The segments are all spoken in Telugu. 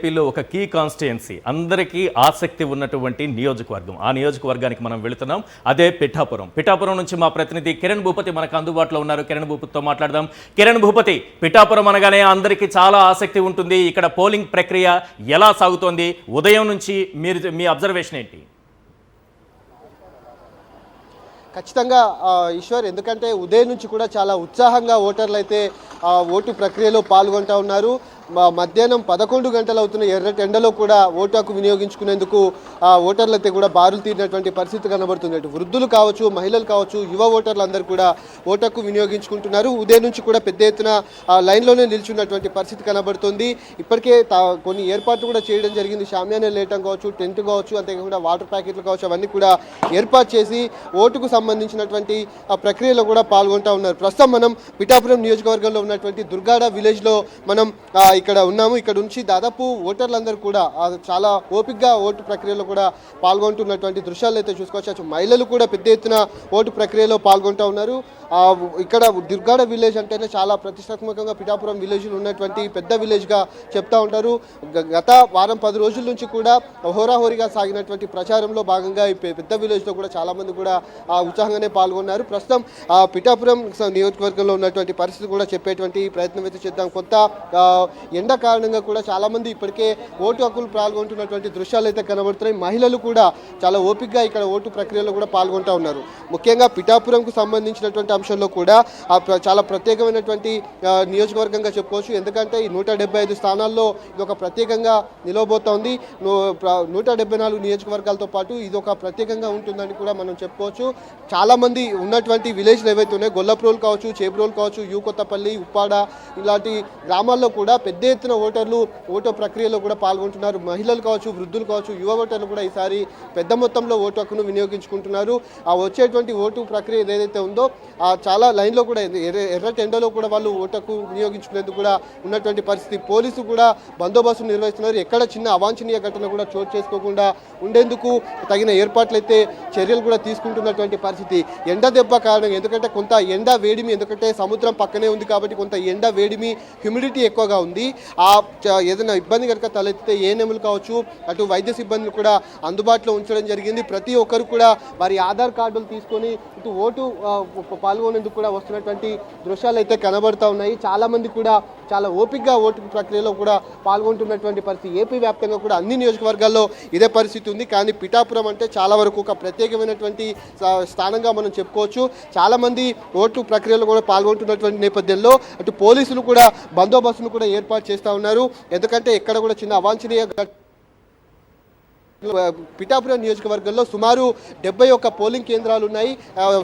ఏపీలో ఒక కీ కాన్స్టిట్యుయెన్సీ, అందరికీ ఆసక్తి ఉన్నటువంటి నియోజకవర్గం. ఆ నియోజకవర్గానికి మనం వెళుతున్నాం. అదే పిఠాపురం. పిఠాపురం నుంచి మా ప్రతినిధి కిరణ్ భూపతి మనకు అందుబాటులో ఉన్నారు. కిరణ్ భూపతితో మాట్లాడదాం. కిరణ్ భూపతి, పిఠాపురం అనగానే అందరికీ చాలా ఆసక్తి ఉంటుంది. ఇక్కడ పోలింగ్ ప్రక్రియ ఎలా సాగుతోంది? ఉదయం నుంచి మీ అబ్జర్వేషన్ ఏంటి? ఖచ్చితంగా ఈశ్వర్, ఎందుకంటే ఉదయం నుంచి కూడా చాలా ఉత్సాహంగా ఓటర్లు అయితే ఓటు ప్రక్రియలో పాల్గొంటూ ఉన్నారు. మధ్యాహ్నం 11 గంటలు అవుతున్న ఎర్రటి ఎండలో కూడా ఓటు హక్కు వినియోగించుకునేందుకు ఓటర్లు అయితే కూడా బారులు తీరినటువంటి పరిస్థితి కనబడుతుంది. వృద్ధులు కావచ్చు, మహిళలు కావచ్చు, యువ ఓటర్లు అందరూ కూడా ఓటు హక్కు వినియోగించుకుంటున్నారు. ఉదయం నుంచి కూడా పెద్ద ఎత్తున లైన్లోనే నిల్చున్నటువంటి పరిస్థితి కనబడుతుంది. ఇప్పటికే కొన్ని ఏర్పాట్లు కూడా చేయడం జరిగింది. షామ్యానా లేయటం కావచ్చు, టెంట్ కావచ్చు, అంతేకాకుండా వాటర్ ప్యాకెట్లు కావచ్చు, అవన్నీ కూడా ఏర్పాటు చేసి ఓటుకు సంబంధించినటువంటి ప్రక్రియలో కూడా పాల్గొంటూ ఉన్నారు. ప్రస్తుతం మనం పిఠాపురం నియోజకవర్గంలో ఉన్నటువంటి దుర్గాడ విలేజ్లో మనం ఇక్కడ ఉన్నాము. ఇక్కడ నుంచి దాదాపు ఓటర్లందరూ కూడా చాలా ఓపికగా ఓటు ప్రక్రియలో కూడా పాల్గొంటున్నటువంటి దృశ్యాలు అయితే చూసుకోవచ్చు. మహిళలు కూడా పెద్ద ఎత్తున ఓటు ప్రక్రియలో పాల్గొంటూ ఉన్నారు. ఇక్కడ దుర్గాడ విలేజ్ అంటేనే చాలా ప్రతిష్టాత్మకంగా పిఠాపురం విలేజ్లో ఉన్నటువంటి పెద్ద విలేజ్గా చెప్తా ఉంటారు. గత వారం 10 రోజుల నుంచి కూడా హోరాహోరీగా సాగినటువంటి ప్రచారంలో భాగంగా ఈ పెద్ద విలేజ్లో కూడా చాలామంది కూడా ఉత్సాహంగానే పాల్గొన్నారు. ప్రస్తుతం పిఠాపురం నియోజకవర్గంలో ఉన్నటువంటి పరిస్థితి కూడా చెప్పేటువంటి ప్రయత్నం అయితే చేద్దాం. కొంత ఎండ కారణంగా కూడా చాలామంది ఇప్పటికే ఓటు హక్కులు పాల్గొంటున్నటువంటి దృశ్యాలు అయితే కనబడుతున్నాయి. మహిళలు కూడా చాలా ఓపికగా ఇక్కడ ఓటు ప్రక్రియలో కూడా పాల్గొంటూ ఉన్నారు. ముఖ్యంగా పిఠాపురంకు సంబంధించినటువంటి అంశంలో కూడా చాలా ప్రత్యేకమైనటువంటి నియోజకవర్గంగా చెప్పుకోవచ్చు. ఎందుకంటే ఈ 175 స్థానాల్లో ఇది ఒక ప్రత్యేకంగా నిలవబోతోంది. 174 నియోజకవర్గాలతో పాటు ఇది ఒక ప్రత్యేకంగా ఉంటుందని కూడా మనం చెప్పుకోవచ్చు. చాలామంది ఉన్నటువంటి విలేజ్లు ఏవైతే ఉన్నాయో, గొల్లప్రోలు కావచ్చు, చేబ్రోలు కావచ్చు, యూ కొత్తపల్లి, ఉప్పాడ ఇలాంటి గ్రామాల్లో కూడా పెద్ద ఎత్తున ఓటర్లు ఓటు ప్రక్రియలో కూడా పాల్గొంటున్నారు. మహిళలు కావచ్చు, వృద్ధులు కావచ్చు, యువ ఓటర్లు కూడా ఈసారి పెద్ద మొత్తంలో ఓటు హక్కును వినియోగించుకుంటున్నారు. వచ్చేటువంటి ఓటు ప్రక్రియ ఏదైతే ఉందో చాలా లైన్లో కూడా ఎర్రటి ఎండలో కూడా వాళ్ళు ఓటు హక్కు వినియోగించుకునేందుకు కూడా ఉన్నటువంటి పరిస్థితి. పోలీసు కూడా బందోబస్తు నిర్వహిస్తున్నారు. ఎక్కడ చిన్న అవాంఛనీయ ఘటన కూడా చోటు చేసుకోకుండా ఉండేందుకు తగిన ఏర్పాట్లు అయితే చర్యలు కూడా తీసుకుంటున్నటువంటి పరిస్థితి. ఎండ దెబ్బ కారణంగా, ఎందుకంటే కొంత ఎండ వేడిమి, ఎందుకంటే సముద్రం పక్కనే ఉంది కాబట్టి కొంత ఎండ వేడిమి, హ్యూమిడిటీ ఎక్కువగా ఉంది. ఏదైనా ఇబ్బంది కనుక తలెత్తితే ఏఎన్ఎంలు కావచ్చు, అటు వైద్య సిబ్బందిని కూడా అందుబాటులో ఉంచడం జరిగింది. ప్రతి ఒక్కరు కూడా వారి ఆధార్ కార్డులు తీసుకొని ఇటు ఓటు పాల్గొనేందుకు కూడా వస్తున్నటువంటి దృశ్యాలు అయితే కనబడుతూ ఉన్నాయి. చాలామంది కూడా చాలా ఓపికగా ఓటు ప్రక్రియలో కూడా పాల్గొంటున్నటువంటి పరిస్థితి. ఏపీ వ్యాప్తంగా కూడా అన్ని నియోజకవర్గాల్లో ఇదే పరిస్థితి ఉంది. కానీ పిఠాపురం అంటే చాలా వరకు ఒక ప్రత్యేకమైనటువంటి స్థానంగా మనం చెప్పుకోవచ్చు. చాలామంది ఓటు ప్రక్రియలో కూడా పాల్గొంటున్నటువంటి నేపథ్యంలో అటు పోలీసులు కూడా బందోబస్తును కూడా ఏర్పాటు చేస్తూ ఉన్నారు. ఎందుకంటే ఎక్కడ కూడా చిన్న అవాంఛనీయ పిఠాపురం నియోజకవర్గంలో సుమారు 71 పోలింగ్ కేంద్రాలు ఉన్నాయి.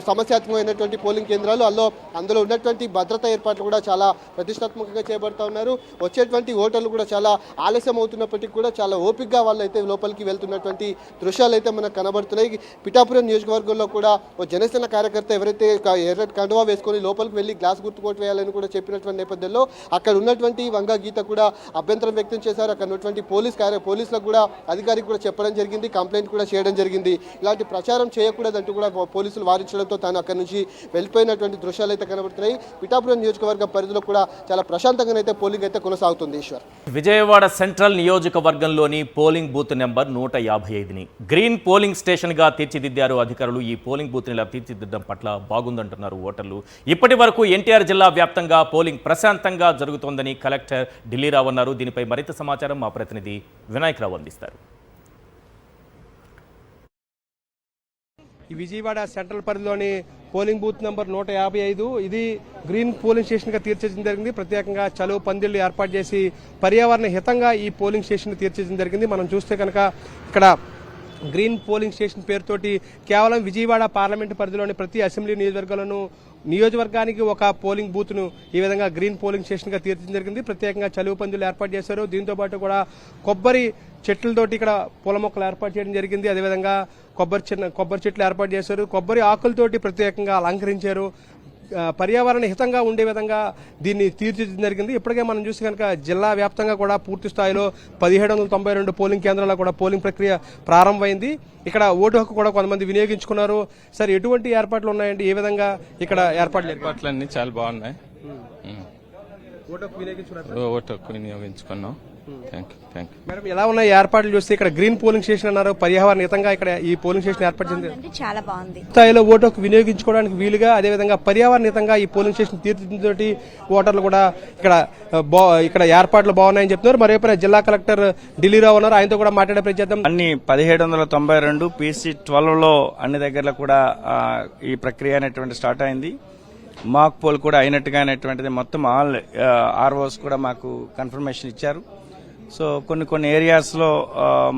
సమస్యాత్మకమైనటువంటి పోలింగ్ కేంద్రాలు. అందులో ఉన్నటువంటి భద్రతా ఏర్పాట్లు కూడా చాలా ప్రతిష్టాత్మకంగా చేపడుతూ ఉన్నారు. వచ్చేటువంటి ఓటర్లు కూడా చాలా ఆలస్యం అవుతున్నప్పటికీ కూడా చాలా ఓపికగా వాళ్ళు అయితే లోపలికి వెళ్తున్నటువంటి దృశ్యాలు అయితే మనకు కనబడుతున్నాయి. పిఠాపురం నియోజకవర్గంలో కూడా ఓ జనసేన కార్యకర్త ఎవరైతే ఎర్రటి కండువా వేసుకొని లోపలికి వెళ్ళి గ్లాస్ గుర్తు కోట్ వేయాలని కూడా చెప్పినటువంటి నేపథ్యంలో అక్కడ ఉన్నటువంటి వంగ గీత కూడా అభ్యంతరం వ్యక్తం చేశారు. అక్కడ ఉన్నటువంటి పోలీసులకు కూడా అధికారికి కూడా చెప్పడం జరిగింది, కంప్లైంట్ కూడా చేయడం జరిగింది. ఇలాంటి ప్రచారం చేయకూడదంటూ కూడా పోలీసులు వారించడంతో తాను అక్కడి నుంచి వెళ్ళిపోయినటువంటి దృశ్యాలు అయితే కనబడుతున్నాయి. పిఠాపురం నియోజకవర్గం పరిధిలో కూడా చాలా ప్రశాంతంగానైతే పోలింగ్ అయితే కొనసాగుతుంది. ఈశ్వర్, విజయవాడ సెంట్రల్ నియోజకవర్గంలోని పోలింగ్ బూత్ నెంబర్ 155ని గ్రీన్ పోలింగ్ స్టేషన్గా తీర్చిదిద్దారు అధికారులు. ఈ పోలింగ్ బూత్ని ఇలా తీర్చిదిద్దడం పట్ల బాగుందంటున్నారు ఓటర్లు. ఇప్పటి వరకు ఎన్టీఆర్ జిల్లా వ్యాప్తంగా పోలింగ్ ప్రశాంతంగా జరుగుతోందని కలెక్టర్ ఢిల్లీరావు అన్నారు. దీనిపై మరింత సమాచారం మా ప్రతినిధి వినాయకరావు అందిస్తారు. ఈ విజయవాడ సెంట్రల్ పరిధిలోని పోలింగ్ బూత్ నెంబర్ 155 ఇది గ్రీన్ పోలింగ్ స్టేషన్గా తీర్చిదిద్దడం జరిగింది. ప్రత్యేకంగా చలువ పందిళ్లు ఏర్పాటు చేసి పర్యావరణ హితంగా ఈ పోలింగ్ స్టేషన్ తీర్చిదిద్దడం జరిగింది. మనం చూస్తే కనుక ఇక్కడ గ్రీన్ పోలింగ్ స్టేషన్ పేరుతోటి కేవలం విజయవాడ పార్లమెంటు పరిధిలోని ప్రతి అసెంబ్లీ నియోజకవర్గానికి ఒక పోలింగ్ బూత్ను ఈ విధంగా గ్రీన్ పోలింగ్ స్టేషన్గా తీర్చడం జరిగింది. ప్రత్యేకంగా చలువ పందులు ఏర్పాటు చేశారు. దీంతో పాటు కూడా కొబ్బరి చెట్లతోటి ఇక్కడ పూల మొక్కలు ఏర్పాటు చేయడం జరిగింది. అదేవిధంగా కొబ్బరి చెట్లు ఏర్పాటు చేశారు. కొబ్బరి ఆకులతోటి ప్రత్యేకంగా అలంకరించారు. పర్యావరణ హితంగా ఉండే విధంగా దీన్ని తీర్చిదిద్దడం జరిగింది. ఇప్పటికే మనం చూసి కనుక జిల్లా వ్యాప్తంగా కూడా పూర్తి స్థాయిలో 1792 పోలింగ్ కేంద్రాల్లో కూడా పోలింగ్ ప్రక్రియ ప్రారంభమైంది. ఇక్కడ ఓటు హక్కు కూడా కొంతమంది వినియోగించుకున్నారు. సార్, ఎటువంటి ఏర్పాట్లు ఉన్నాయండి? ఏ విధంగా ఇక్కడ ఏర్పాట్లన్నీ చాలా బాగున్నాయి. ఓటు హక్కు వినియోగించుకున్నాం. Thank you. మేడం ఎలా ఉన్నాయి ఏర్పాట్లు చూస్తే ఇక్కడ గ్రీన్ పోలింగ్ స్టేషన్ అన్నారు, పర్యావరణ హితంగా ఇక్కడ ఈ పోలింగ్ స్టేషన్ ఏర్పాటు చేసింది. బాగుందండి, చాలా బాగుంది. స్థాయిలో ఓటు హక్కు వినియోగించుకోవడానికి వీలుగా అదేవిధంగా పర్యావరణ హితంగా ఈ పోలింగ్ స్టేషన్ తీర్చిదిద్దుతోటి ఓటర్లు కూడా ఇక్కడ ఏర్పాట్లు బాగున్నాయని చెప్తున్నారు. మరోవైపు జిల్లా కలెక్టర్ ఢిల్లీరావు ఉన్నారు, ఆయనతో కూడా మాట్లాడే ప్రయత్నం. అన్ని 1792 PC 12లో అన్ని దగ్గరలో కూడా ఈ ప్రక్రియ అనేటువంటి స్టార్ట్ అయింది. మాక్ పోల్ కూడా అయినట్టుగా అనేటువంటిది మొత్తం ఆల్ ఆర్ఓస్ కూడా మాకు కన్ఫర్మేషన్ ఇచ్చారు. సో కొన్ని ఏరియాస్లో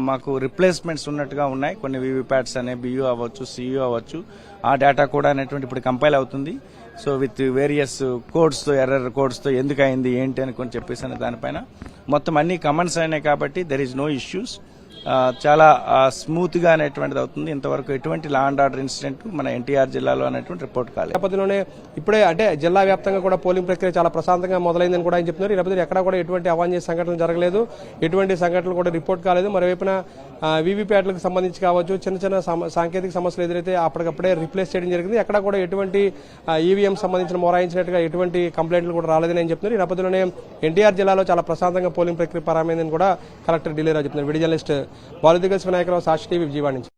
మాకు రిప్లేస్మెంట్స్ ఉన్నట్టుగా ఉన్నాయి. కొన్ని వీవీప్యాట్స్ అనే బియూ అవ్వచ్చు, సియూ అవ్వచ్చు, ఆ డేటా కూడా అనేటువంటి ఇప్పుడు కంపైల్ అవుతుంది. సో విత్ వేరియస్ కోడ్స్తో, ఎర్రర్ కోడ్స్తో ఎందుకు అయింది ఏంటి అని కొన్ని చెప్పేసి అనే దానిపైన మొత్తం అన్ని కమెంట్స్ అయినాయి కాబట్టి దెర్ ఈజ్ నో ఇష్యూస్. చాలా స్మూత్ గా అనేటువంటిది అవుతుంది. ఇంతవరకు ఎటువంటి లా అండ్ ఆర్డర్ ఇన్సిడెంట్ మన ఎన్టీఆర్ జిల్లాలో అనేటువంటి రిపోర్ట్ కాలేదు. నేపథ్యంలోనే ఇప్పుడే అంటే జిల్లా వ్యాప్తంగా కూడా పోలింగ్ ప్రక్రియ చాలా ప్రశాంతంగా మొదలైందని కూడా ఆయన చెప్తున్నారు. ఈ నేపథ్యంలో ఎక్కడా కూడా ఎటువంటి అవాంఛనీయ సంఘటనలు జరగలేదు, ఎటువంటి సంఘటనలు కూడా రిపోర్ట్ కాలేదు. మరోవైపున వీవీప్యాట్లకు సంబంధించి కావచ్చు, చిన్న సాంకేతిక సమస్యలు ఎదురైతే అప్పటికప్పుడే రిప్లేస్ చేయడం జరిగింది. ఎక్కడా కూడా ఎటువంటి ఈవీఎం సంబంధించిన మొరాయించినట్టుగా ఎటువంటి కంప్లైంట్లు కూడా రాలేదని ఆయన చెప్తున్నారు. ఈ నేపథ్యంలోనే ఎన్టీఆర్ జిల్లాలో చాలా ప్రశాంతంగా పోలింగ్ ప్రక్రియ ప్రారంభమైందని కూడా కలెక్టర్ ఢిల్లీరావు చెప్తున్నారు. వీడియో జర్నలిస్ట్ బాలుదిగల్స్ వినాయకరావు, సాక్షి టీవీ, విజయవాడ నుంచి.